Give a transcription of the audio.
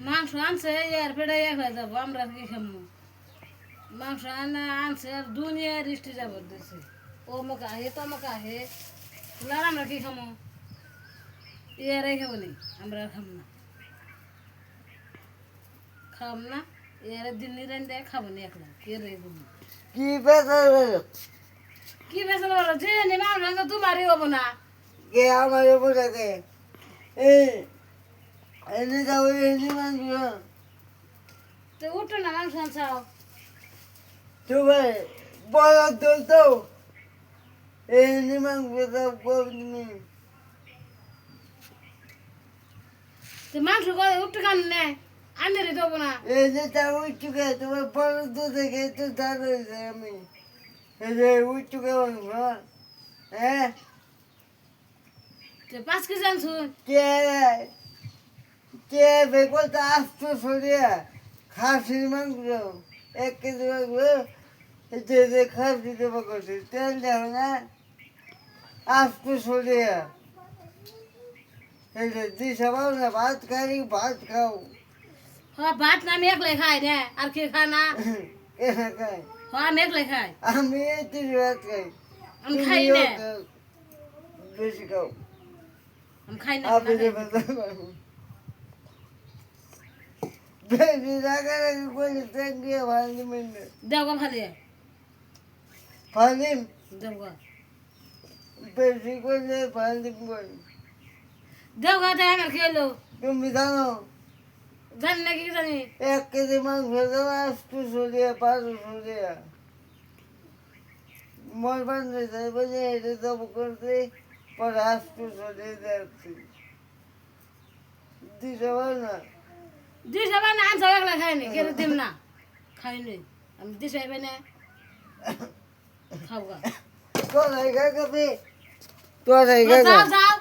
মাংস আনছে এর পেটে এক হয়ে যাবো আমরা কি খামো মাংস আনছে আর দুনিয়া রিস্টি যাবো দিছে ও মকা হে তো মকা হে আর আমরা কি খামো এরাই খাবো নি আমরা আর খাম না এর দিন নিরেন দেয় খাবো নি একলা এরাই বলি কি বেচার কি বেসল বলো যে নি মাংস তোমারই হবো না কে আমার বোঝাকে এই এনে যাও এনে মাংস তো উঠো না মাংস আনছাও তোমার বড় দোল তো এনে মাংস দাও করবি তো মাংস করে উঠতে খান নে আনে রে দেবো না এনে যাও উঠুকে তোমার বড় দোল থেকে তো দাঁড়িয়েছে আমি এনে উঠুকে মাংস হ্যাঁ তো 5 কেজি আনছো কে কে বেকলটা আসতো সরিয়া খাসির মাংস 1 কেজি মাংস এতে খাসি দেবো করছে তেল দেখো না আসতো সরিয়া এই যে দিশা পাও না ভাত খাই ভাত খাও হ্যাঁ ভাত না আমি একলাই খাই রে আর কি খায় না কেনা খাই হ্যাঁ আমি একলাই খাই আমি এই 3 ভাত খাই আমি খাই তুমিও না খাও, বেশি খাও আমি খাই না আপনি বেশি রাগারাগি করলে ট্যাঙ্কিয়ে ভাঙি মিলবে দেওগা ভালো ফালিম দেওগা বেশি করলে ফালিম করি দেওগা দেয় আমার খেলো তুমি জানো জানি না কি জানি 1 কেজি মাংস দাও আসতো সরিয়া 500 সরিয়া মোর বান্ধে যাই বলে এটা দেবো করতে পরে আসতো সরিয়ে যাচ্ছি দিতে পারো না দিস আবার না আনসাও একলা খাইনি কেন দিম না খাইনি আমি দিস আইবে না খাওগা তোরাই খাই খাবি তোরাই খাই যাও যাও